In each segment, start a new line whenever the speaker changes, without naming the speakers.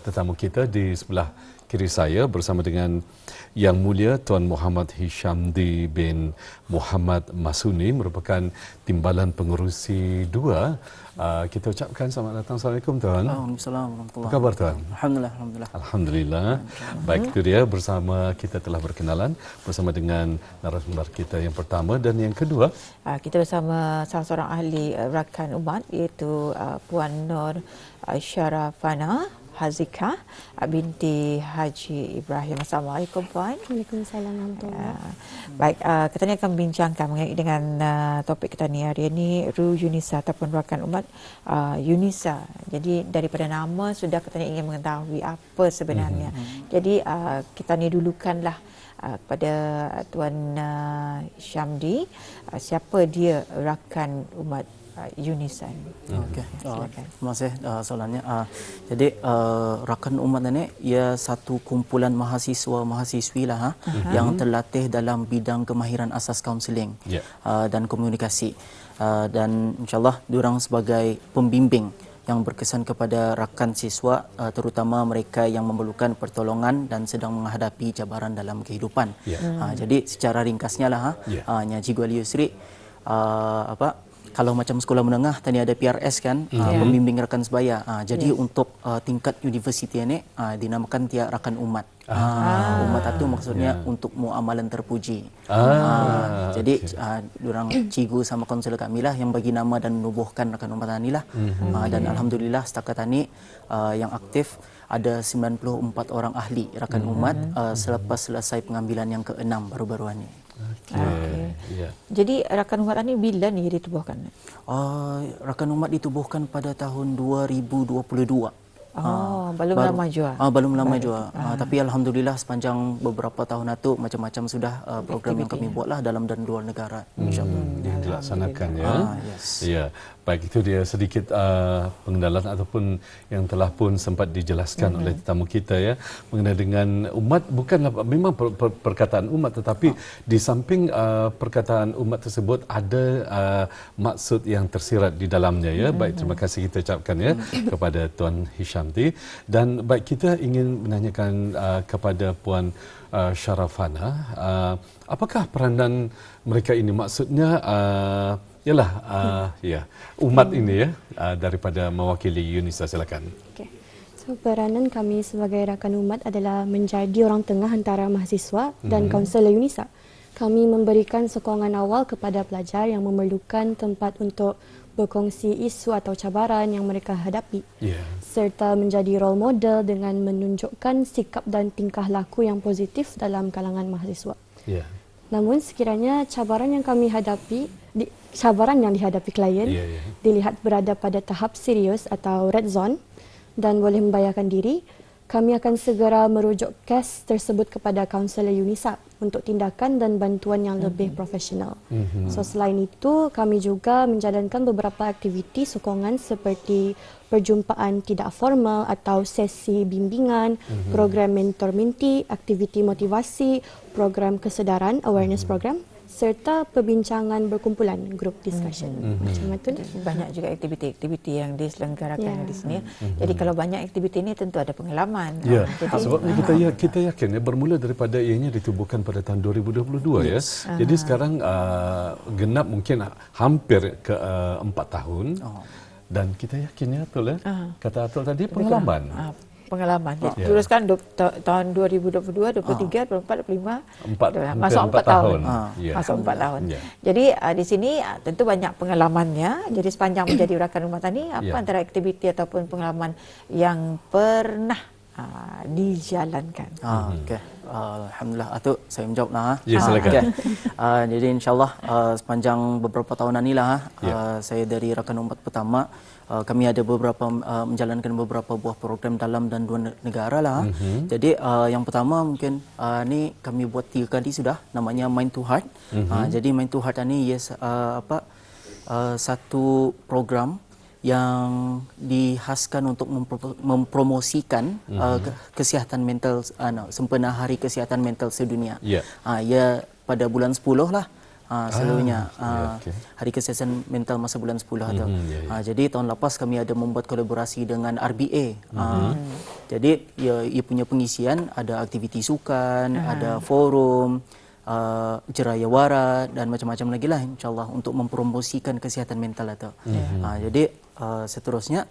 tetamu kita di sebelah kiri saya bersama dengan Yang Mulia Tuan Muhammad Hishamdi bin Muhammad Masuni, merupakan Timbalan Pengerusi 2. Kita ucapkan selamat datang. Assalamualaikum Tuan.
Waalaikumsalam warahmatullahi
Apa khabar Tuan?
Alhamdulillah.
Alhamdulillah. Baik, itu dia, bersama kita telah berkenalan bersama dengan narasumber kita yang pertama dan yang kedua.
Kita bersama salah seorang ahli rakan umat, iaitu Puan Nur Syarafana Hazika binti Haji Ibrahim. Assalamualaikum Puan.
Waalaikumsalam warahmatullahi.
Baik, kita ni akan bincangkan mengenai dengan topik kita ni hari ini, Ru Yunisa ataupun rakan umat Yunisa. Jadi daripada nama sudah kita ni ingin mengetahui apa sebenarnya. Jadi kita ni dulukanlah kepada Tuan Syamdi, siapa dia rakan umat Yunisa ni.
Okey. Terima kasih soalannya. Jadi rakan umat ini ia satu kumpulan mahasiswa-mahasiswi lah yang terlatih dalam bidang kemahiran asas kaunseling dan komunikasi. Dan insyaAllah diorang sebagai pembimbing yang berkesan kepada rakan siswa, terutama mereka yang memerlukan pertolongan dan sedang menghadapi cabaran dalam kehidupan. Jadi secara ringkasnya lah, Cikgu Ali Yusri, kalau macam sekolah menengah tadi ada PRS kan, pembimbing rakan sebaya. Jadi untuk tingkat universiti ini dinamakan tiap rakan umat. Umat itu maksudnya untuk muamalan terpuji. Jadi diorang cikgu sama konselor kami lah yang bagi nama dan menubuhkan rakan umat ini lah. Dan alhamdulillah setakat ini yang aktif ada 94 orang ahli rakan umat selepas selesai pengambilan yang ke-6 baru-baru ini.
Jadi rakan umat ini bila ni ditubuhkan?
Rakan umat ditubuhkan pada tahun 2022.
Belum lama juga.
Belum lama juga. Tapi alhamdulillah sepanjang beberapa tahun itu macam-macam sudah program yang kami buatlah dalam dan luar negara, insyaallah.
Yang dilaksanakan ya. Baik, itu dia sedikit pengenalan ataupun yang telah pun sempat dijelaskan oleh tetamu kita ya, mengenai dengan umat. Bukanlah memang perkataan umat, tetapi di samping perkataan umat tersebut ada maksud yang tersirat di dalamnya ya. Baik, terima kasih kita ucapkan ya kepada Tuan Hishamdi. Dan baik, kita ingin menanyakan kepada Puan Syarafana, apakah peranan mereka ini? Maksudnya ialah umat ini ya, daripada mewakili Yunisa. Silakan.
Okay. So peranan kami sebagai rakan umat adalah menjadi orang tengah antara mahasiswa dan kaunselor Yunisa. Kami memberikan sokongan awal kepada pelajar yang memerlukan tempat untuk berkongsi isu atau cabaran yang mereka hadapi, serta menjadi role model dengan menunjukkan sikap dan tingkah laku yang positif dalam kalangan mahasiswa. Namun sekiranya cabaran yang dihadapi klien dilihat berada pada tahap serius atau red zone dan boleh membahayakan diri, kami akan segera merujuk kes tersebut kepada kaunselor Yunisa untuk tindakan dan bantuan yang lebih profesional. So selain itu, kami juga menjalankan beberapa aktiviti sokongan seperti perjumpaan tidak formal atau sesi bimbingan, program mentor-mentee, aktiviti motivasi, program kesedaran, awareness program, serta perbincangan berkumpulan, group discussion. Macam itu.
Banyak juga aktiviti-aktiviti yang diselenggarakan di sini. Jadi kalau banyak aktiviti ini tentu ada pengalaman.
Sebab kita yakin ya, bermula daripada ianya ditubuhkan pada tahun 2022 ya. Jadi sekarang genap mungkin hampir ke 4 tahun. Dan kita yakin ya, Atul ya. Kata Atul tadi pengalaman.
Pengalaman. Teruskan tahun 2022, 23, 24, 25, masuk 4 tahun. Masuk 4 tahun. Jadi di sini tentu banyak pengalamannya. Jadi sepanjang menjadi rakan umat ini, apa antara aktiviti ataupun pengalaman yang pernah dijalankan?
Okey. Alhamdulillah, Atuk, saya menjawab lah.
Silakan.
Jadi insyaAllah sepanjang beberapa tahun inilah saya dari rakan umat pertama, kami ada menjalankan beberapa buah program dalam dan luar negara lah. Jadi yang pertama mungkin ni kami buat 3 kali sudah, namanya Mind to Heart. Jadi Mind to Heart ni satu program yang dihaskan untuk mempromosikan kesihatan mental, sempena Hari Kesihatan Mental Sedunia. Ia pada bulan 10 lah selalunya
okay.
Hari Kesihatan Mental masa bulan 10 tu. Jadi tahun lepas kami ada membuat kolaborasi dengan RBA. Jadi ia punya pengisian ada aktiviti sukan, ada forum, jerayawara dan macam-macam lagi lah insyaAllah untuk mempromosikan kesihatan mental itu. Jadi seterusnya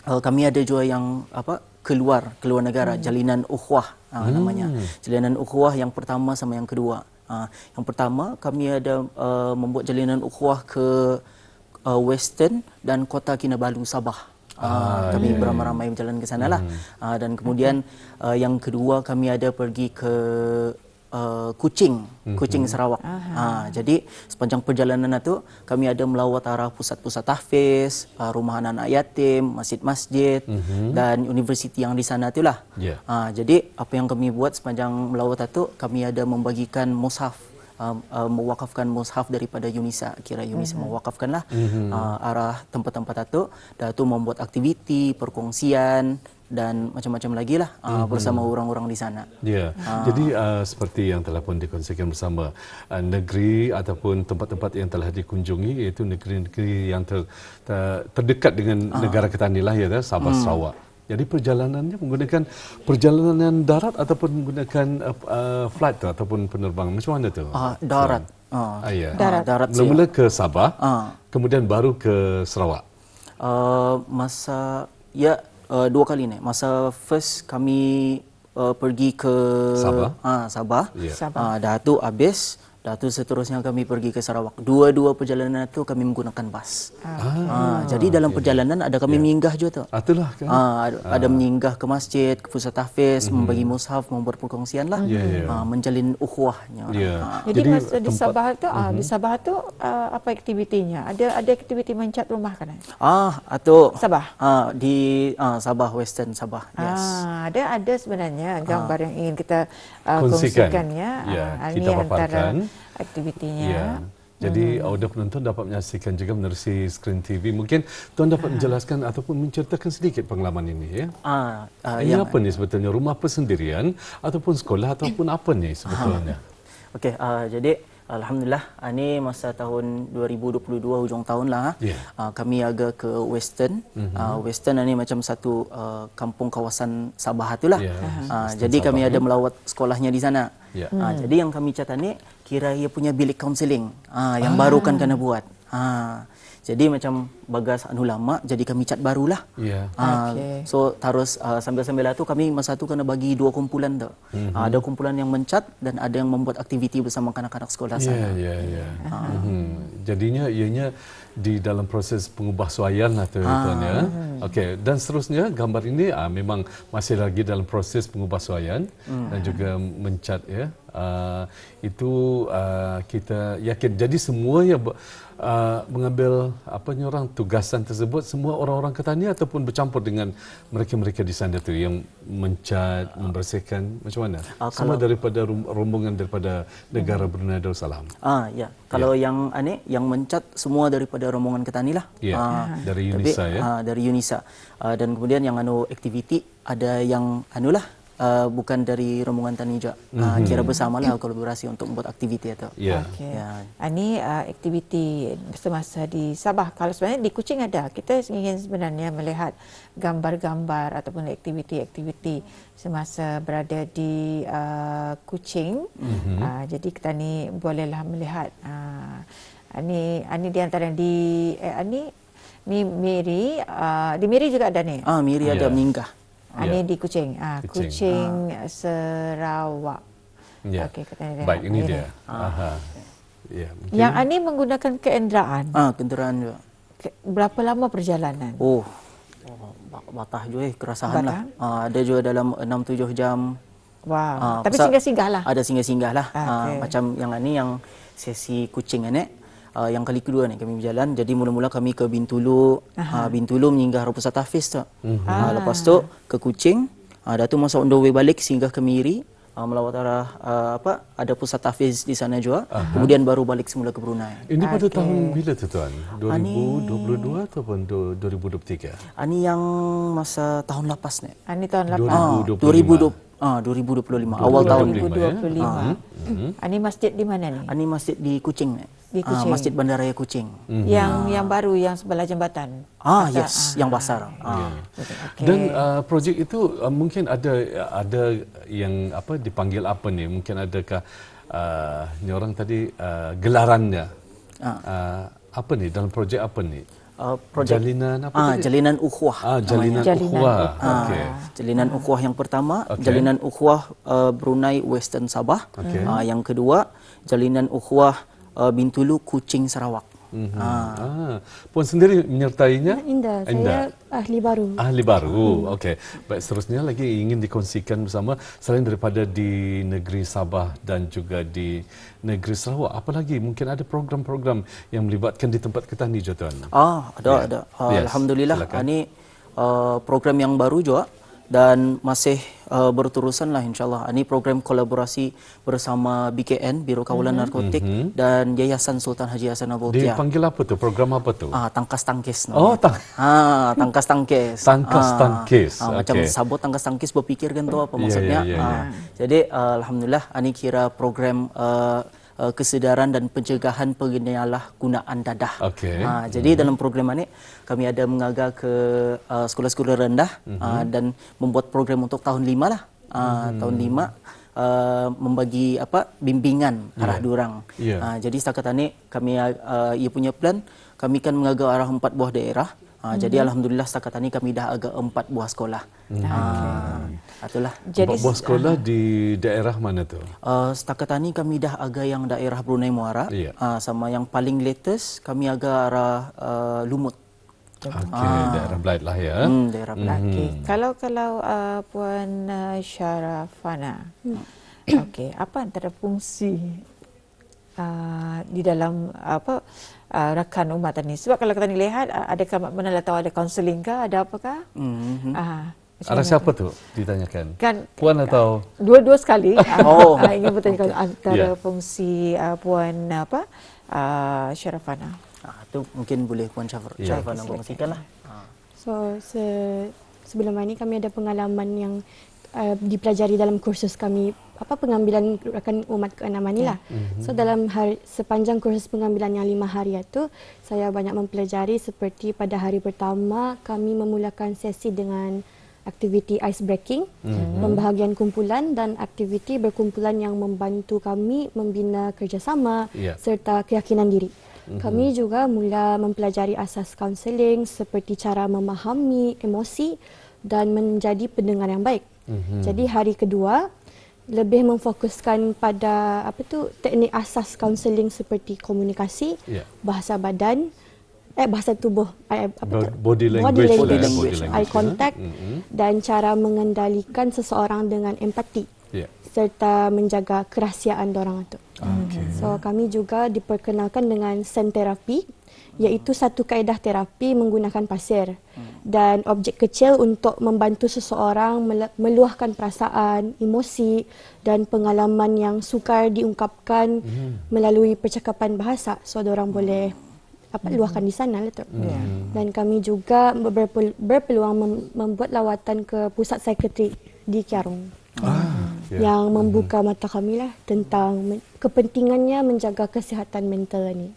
kami ada juga yang keluar negara, jalinan ukhuwah namanya. Jalinan ukhuwah yang pertama sama yang kedua. Yang pertama kami ada membuat jalinan ukhuwah ke Western dan Kota Kinabalu, Sabah. Kami beramai-ramai berjalan ke sana lah. Dan kemudian yang kedua kami ada pergi ke Kuching Sarawak. Jadi sepanjang perjalanan itu kami ada melawat arah pusat-pusat tahfiz, rumah anak yatim, masjid-masjid dan universiti yang di sana itulah. Jadi apa yang kami buat sepanjang melawat itu, kami ada membagikan mushaf, mewakafkan mushaf daripada UNISA. Kira UNISA mewakafkanlah arah tempat-tempat itu, dan itu membuat aktiviti, perkongsian dan macam-macam lagi lah bersama orang-orang di sana.
Jadi seperti yang telah pun dikongsikan bersama, negeri ataupun tempat-tempat yang telah dikunjungi iaitu negeri-negeri yang terdekat dengan negara kita ni lah, ya, Sabah, Sarawak. Jadi perjalanannya menggunakan perjalanan darat ataupun menggunakan flight ataupun penerbangan, macam mana tu?
Darat.
Darat.
Mula-mula ke Sabah, kemudian baru ke Sarawak.
Dua kali ni. Masa first kami pergi ke Sabah. Dah tu habis, dah tu seterusnya kami pergi ke Sarawak. Dua-dua perjalanan tu kami menggunakan bas. Jadi dalam perjalanan ada kami menginggah juga tu.
Itulah kan.
Ada menginggah ke masjid, ke pusat tahfiz, membagi mushaf, membuat perkongsian lah, menjalin ukhuwahnya.
Jadi masa di Sabah tu, di Sabah tu apa aktivitinya? Ada aktiviti mencat rumah kan?
Atau
Sabah.
Di Sabah, Western Sabah. Yes.
Ada sebenarnya gambar yang ingin kita
kongsikan.
kongsikan ya.
Kita
Ini antara
paparkan
aktivitinya.
Jadi audio penonton dapat menyaksikan juga menerusi skrin TV. Mungkin tuan dapat menjelaskan ataupun menceritakan sedikit pengalaman ini, ya. Ini apa ni sebetulnya? Rumah persendirian ataupun sekolah ataupun apa ni sebetulnya?
Okey, jadi alhamdulillah ini masa tahun 2022 hujung tahun lah. Kami agak ke Western. Western ini macam satu kampung kawasan Sabah itulah. Jadi kami ada melawat sekolahnya di sana. Jadi yang kami catat ni kira ia punya bilik kaunseling yang baru kan kena buat. Jadi macam bagas anu lama, jadi kami cat barulah. So terus sambil-sambil itu kami masa tu kena bagi dua kumpulan tu. Ada kumpulan yang mencat dan ada yang membuat aktiviti bersama kanak-kanak sekolah sana.
Jadinya ianya di dalam proses pengubahsuaian lah tu, tuan, ya. Okey, dan seterusnya gambar ini memang masih lagi dalam proses pengubahsuaian dan juga mencat, ya. Itu kita yakin. Jadi semua yang mengambil orang tugasan tersebut, semua orang-orang Ketani ataupun bercampur dengan mereka-mereka di sana tu yang mencat, membersihkan, macam mana? Semua daripada rombongan daripada negara Brunei Darussalam.
Kalau yang yang mencat semua daripada rombongan Ketani lah.
Dari UNISA, ya.
Dari UNISA. Dan kemudian yang aktiviti ada yang bukan dari rombongan Tani juga. Kira bersamalah kolaborasi untuk membuat aktiviti itu.
Ini aktiviti semasa di Sabah. Kalau sebenarnya di Kuching ada. Kita ingin sebenarnya melihat gambar-gambar ataupun aktiviti-aktiviti semasa berada di Kuching. Jadi kita ni bolehlah melihat. Ini di antara di ni Miri. Di Miri juga ada ni.
Miri ada meninggal.
Ini di Kuching. Kuching, Sarawak. Okey,
baik, ini dia.
Yang ini menggunakan kenderaan.
Kenderaan juga.
Berapa lama perjalanan?
Batah juga kerasahan lah. Ada juga dalam 6-7 jam.
Wow. Tapi singgah-singgah lah.
Ada singgah-singgah lah. Macam yang ini yang sesi Kuching ini. Yang kali kedua ni kami berjalan. Jadi mula-mula kami ke Bintulu. Bintulu menginggah pusat tahfiz tu. Lepas tu ke Kuching. Dah tu masa on the way balik singgah ke Miri. Melawat arah ada pusat tahfiz di sana juga. Kemudian baru balik semula ke Brunei.
Ini pada tahun bila tu, tuan? 2022 ataupun 2023?
Ini yang masa tahun lepas ni.
Ini tahun lepas.
2025.
2025 awal tahun ni.
2025. Ini masjid di mana ni?
Ini masjid di Kuching.
Di Kuching.
Masjid Bandaraya Kuching.
Yang baru yang sebelah jambatan.
Yes, yang besar.
Okay.
Dan projek itu mungkin ada yang dipanggil apa ni? Mungkin adakah ni orang tadi gelarannya? Apa ni dalam projek apa ni? Jalinan apa tadi?
Jalinan ukhuwah.
Jalinan ukhuwah. Okey.
Jalinan ukhuwah yang pertama, Jalinan ukhuwah Brunei Western Sabah. Yang kedua, Jalinan ukhuwah Bintulu Kuching Sarawak.
Puan sendiri menyertainya?
Indah. Saya ahli baru.
Ahli baru. Okey. Baik, seterusnya lagi ingin dikongsikan bersama selain daripada di negeri Sabah dan juga di negeri Sarawak, apa lagi mungkin ada program-program yang melibatkan di tempat kita ni, Tuan?
Ada. Alhamdulillah. Ini program yang baru juga dan masih berterusan lah insyaAllah. Ini program kolaborasi bersama BKN, Biro Kawalan Narkotik dan Yayasan Sultan Haji Hassan Bolkiah.
Dipanggil apa tu? Program apa tu?
Tangkas Tangkis.
Tangkas
Tangkis.
Tangkas Tangkis.
Macam sabut tangkas tangkis berfikir kan tu apa maksudnya. Jadi alhamdulillah ini kira program kesedaran dan pencegahan penyalahgunaan dadah. Jadi dalam program ini kami ada mengagar ke sekolah-sekolah rendah dan membuat program untuk tahun 5 lah. Tahun 5 membagi bimbingan arah durang. Jadi setakat ini kami ia punya plan, kami kan mengagar arah 4 buah daerah. Jadi alhamdulillah setakat ini kami dah agak 4 buah sekolah. Itulah.
Jadi 4 buah sekolah di daerah mana tu?
Setakat ini kami dah agak yang daerah Brunei Muara. Sama yang paling latest kami agak arah Lumut.
Daerah Belait lah ya.
Daerah Belait.
Kalau Puan Syarafana. Apa antara fungsi di dalam rakan umat ini? Sebab kalau kita lihat adakah mana tahu ada kaunseling ke, ada apakah?
Ada siapa tu ditanyakan?
Kan
Puan atau
dua sekali. Ingin bertanya antara fungsi Puan Syarafana.
Itu mungkin boleh Puan Syarafana kongsikanlah.
So sebelum ini kami ada pengalaman yang dipelajari dalam kursus kami pengambilan rakan umat ke-6 ni lah. So dalam sepanjang kursus pengambilan yang 5 hari itu, saya banyak mempelajari seperti pada hari pertama kami memulakan sesi dengan aktiviti ice breaking, pembahagian kumpulan dan aktiviti berkumpulan yang membantu kami membina kerjasama serta keyakinan diri. Kami juga mula mempelajari asas kaunseling seperti cara memahami emosi dan menjadi pendengar yang baik. Jadi hari kedua lebih memfokuskan pada teknik asas kaunseling seperti komunikasi, bahasa badan, bahasa tubuh,
body language,
eye contact dan cara mengendalikan seseorang dengan empati serta menjaga kerahsiaan dorang itu. So kami juga diperkenalkan dengan sen terapi, iaitu satu kaedah terapi menggunakan pasir dan objek kecil untuk membantu seseorang meluahkan perasaan, emosi dan pengalaman yang sukar diungkapkan melalui percakapan bahasa. So dorang boleh luahkan di sana lah tu. Dan kami juga berpeluang membuat lawatan ke pusat psikiatri di Kiarong. Yang membuka mata kami lah tentang kepentingannya menjaga kesihatan mental ni.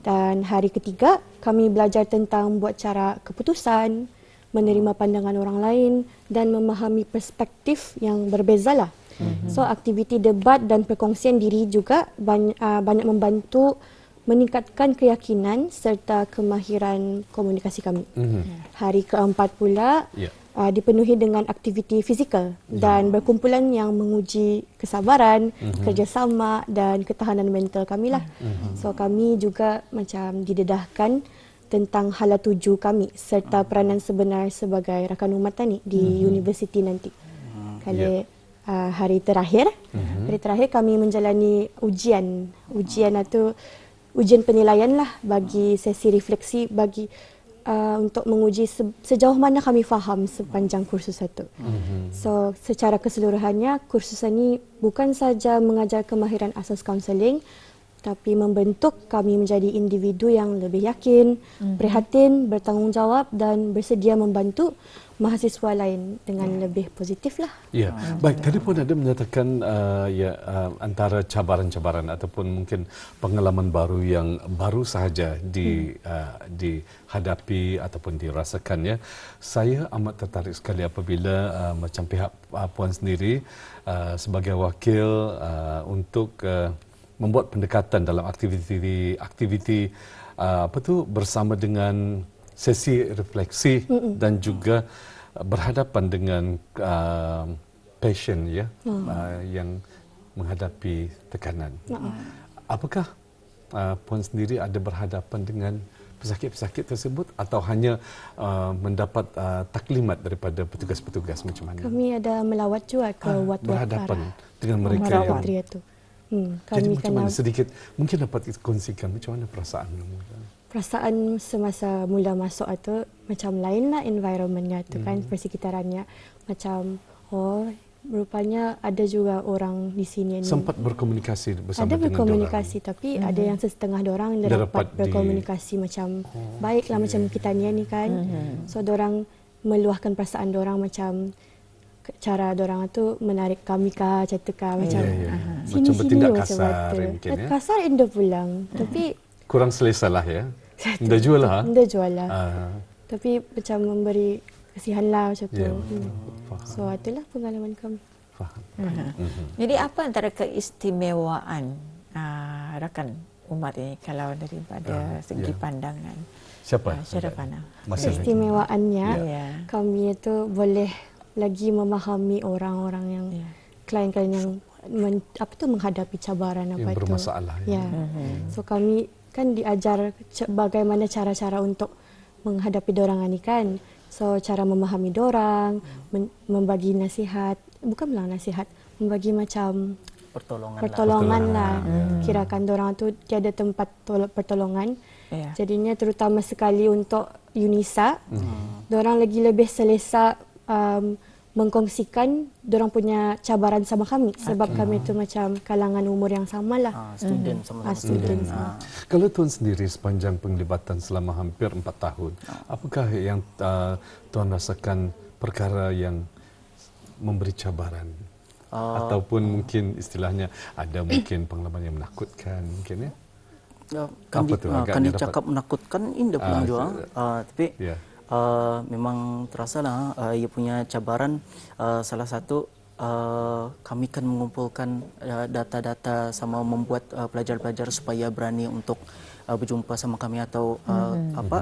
Dan hari ketiga kami belajar tentang buat cara keputusan, menerima pandangan orang lain dan memahami perspektif yang berbeza lah. So aktiviti debat dan perkongsian diri juga banyak membantu meningkatkan keyakinan serta kemahiran komunikasi kami. Hari keempat pula dipenuhi dengan aktiviti fizikal dan berkumpulan yang menguji kesabaran, kerjasama dan ketahanan mental kami lah. So kami juga macam didedahkan tentang hala tuju kami serta peranan sebenar sebagai rakan umat ni di universiti nanti. Kali hari terakhir kami menjalani ujian itu ujian penilaian lah bagi sesi refleksi untuk menguji sejauh mana kami faham sepanjang kursus itu. So secara keseluruhannya kursus ini bukan saja mengajar kemahiran asas kaunseling, tapi membentuk kami menjadi individu yang lebih yakin, prihatin, bertanggungjawab dan bersedia membantu mahasiswa lain dengan lebih positif lah.
Ya, baik. Tadi pun ada menyatakan antara cabaran-cabaran ataupun mungkin pengalaman baru yang baru sahaja dihadapi ataupun dirasakan ya. Saya amat tertarik sekali apabila macam pihak puan sendiri sebagai wakil untuk membuat pendekatan dalam aktiviti bersama dengan sesi refleksi dan juga berhadapan dengan pasien ya yang menghadapi tekanan. Apakah puan sendiri ada berhadapan dengan pesakit-pesakit tersebut atau hanya mendapat taklimat daripada petugas-petugas macam mana?
Kami ada melawat juga ke wat-wat
berhadapan dengan mereka yang
itu.
Jadi macam mana sedikit mungkin dapat kongsikan macam mana perasaan
perasaan semasa mula masuk itu macam lain lah environmentnya tu kan, persekitarannya macam rupanya ada juga orang di sini.
Sempat berkomunikasi bersama
dengan berkomunikasi dorang. Tapi ada yang setengah dorang dapat berkomunikasi macam baiklah macam kita ni kan. So dorang meluahkan perasaan dorang macam cara dorang tu menarik kami macam tu macam
macam bertindak kasar mungkin ya.
Kasar enda pulang tapi
kurang selesa lah ya. Anda jual lah.
Anda jual lah. Tapi macam memberi kasihan lah macam tu. So itulah pengalaman kami.
Faham.
Jadi apa antara keistimewaan rakan umat ini kalau daripada segi pandangan?
Siapa?
Syarafana.
Keistimewaannya kami itu boleh lagi memahami orang-orang yang klien-klien yang menghadapi cabaran
yang bermasalah.
So kami kan diajar bagaimana cara-cara untuk menghadapi dorang ni kan. So cara memahami dorang, membagi nasihat, bukan bilang nasihat, membagi macam pertolongan lah. Kirakan dorang tu tiada tempat pertolongan. Jadinya terutama sekali untuk UNISA, dorang lagi lebih selesa mengkongsikan dorang punya cabaran sama kami sebab kami itu macam kalangan umur yang samalah.
Student sama-sama.
Kalau tuan sendiri sepanjang penglibatan selama hampir 4 tahun, apakah yang tuan rasakan perkara yang memberi cabaran? Ataupun mungkin istilahnya ada mungkin pengalaman yang menakutkan mungkin ya?
Kan dicakap menakutkan indah pulang juga. Tapi memang terasalah ia punya cabaran. Salah satu kami kan mengumpulkan data-data sama membuat pelajar-pelajar supaya berani untuk berjumpa sama kami atau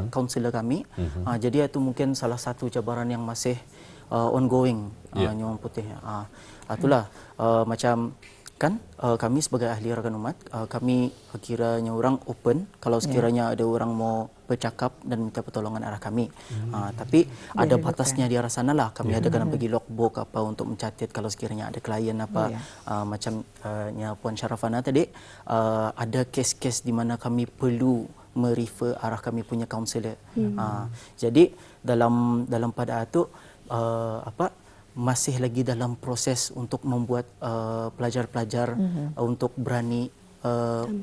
kaunselor kami. Jadi itu mungkin salah satu cabaran yang masih ongoing Nyuang Putih. Itulah macam kan kami sebagai ahli rakan umat kami kiranya orang open kalau sekiranya ada orang mau bercakap dan minta pertolongan arah kami. Tapi ada batasnya di arah sanalah. Kami ada kena bagi logbook apa untuk mencatat kalau sekiranya ada klien apa macam Puan Syarafana tadi ada kes-kes di mana kami perlu merefer arah kami punya kaunselor. Jadi dalam pada itu masih lagi dalam proses untuk membuat pelajar-pelajar untuk berani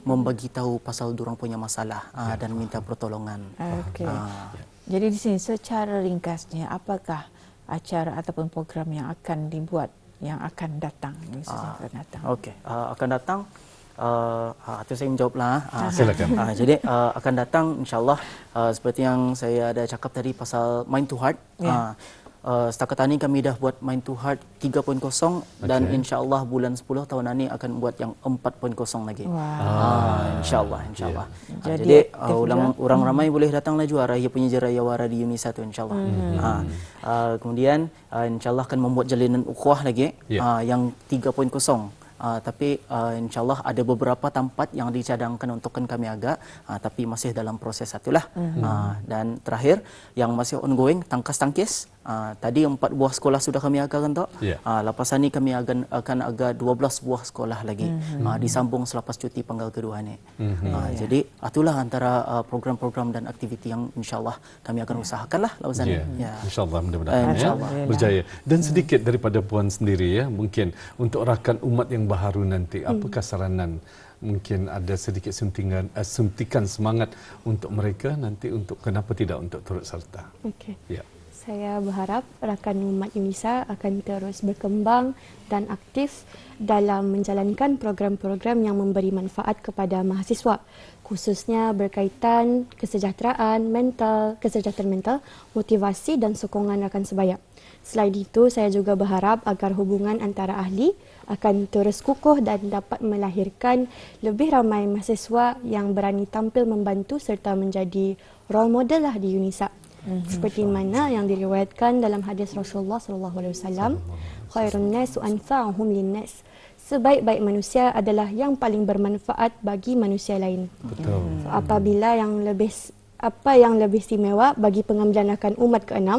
membagi tahu pasal durang punya masalah dan minta pertolongan.
Jadi di sini secara ringkasnya apakah acara ataupun program yang akan dibuat yang akan datang akan datang itu saya menjawablah.
Silakan.
Jadi
akan datang insya-Allah seperti yang saya ada cakap tadi pasal Mind to Heart. Setakat ini kami dah buat Mind to Heart 3.0 dan insya-Allah bulan 10 tahun ini akan buat yang 4.0 lagi. Insya-Allah. Jadi orang ramai boleh datanglah juara ia punya jeraya wara di UNISA tu insya-Allah. Kemudian insya-Allah akan membuat jalinan ukhuwah lagi yang 3.0. Tapi insya-Allah ada beberapa tempat yang dicadangkan untuk kami agak tapi masih dalam proses satulah. Dan terakhir yang masih ongoing tangkas-tangkis. Tadi 4 buah sekolah sudah kami agakkan tak. Lepas ini kami akan agak 12 buah sekolah lagi disambung selepas cuti panggal kedua ni. Jadi itulah antara program-program dan aktiviti yang insya-Allah kami akan usahakanlah lepas ini.
Insya-Allah mudah-mudahan berjaya. Dan sedikit daripada puan sendiri ya, mungkin untuk rakan umat yang baharu nanti apakah saranan mungkin ada sedikit suntikan semangat untuk mereka nanti untuk kenapa tidak untuk turut serta.
Saya berharap rakan umat UNISA akan terus berkembang dan aktif dalam menjalankan program-program yang memberi manfaat kepada mahasiswa, khususnya berkaitan kesejahteraan mental, motivasi dan sokongan rakan sebaya. Selain itu, saya juga berharap agar hubungan antara ahli akan terus kukuh dan dapat melahirkan lebih ramai mahasiswa yang berani tampil membantu serta menjadi role model lah di UNISA. Seperti mana yang diriwayatkan dalam hadis Rasulullah SAW, khairun nas anfa'uhum linnas. Sebaik-baik manusia adalah yang paling bermanfaat bagi manusia lain.
Betul.
Apabila apa yang lebih istimewa bagi pengambilan rakan umat ke-6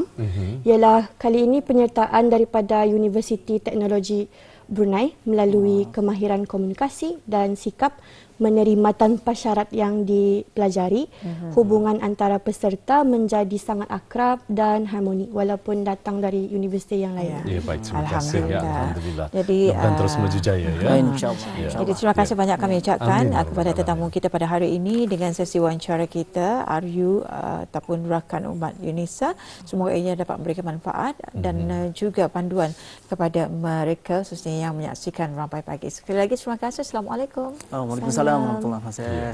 ialah kali ini penyertaan daripada Universiti Teknologi Brunei melalui kemahiran komunikasi dan sikap menerima tanpa syarat yang dipelajari. Hubungan antara peserta menjadi sangat akrab dan harmoni walaupun datang dari universiti yang lain.
Ya, baik, terima kasih. Ya, Alhamdulillah.
Jadi
dan terus maju jaya ya.
InsyaAllah.
Jadi terima kasih banyak kami ucapkan
Amin.
kepada tetamu kita pada hari ini dengan sesi wawancara kita RU ataupun rakan umat UNISA. Semoga ia dapat memberikan manfaat dan juga panduan kepada mereka khususnya yang menyaksikan Rampai Pagi. Sekali lagi terima kasih. Assalamualaikum.
Waalaikumsalam warahmatullahi wabarakatuh.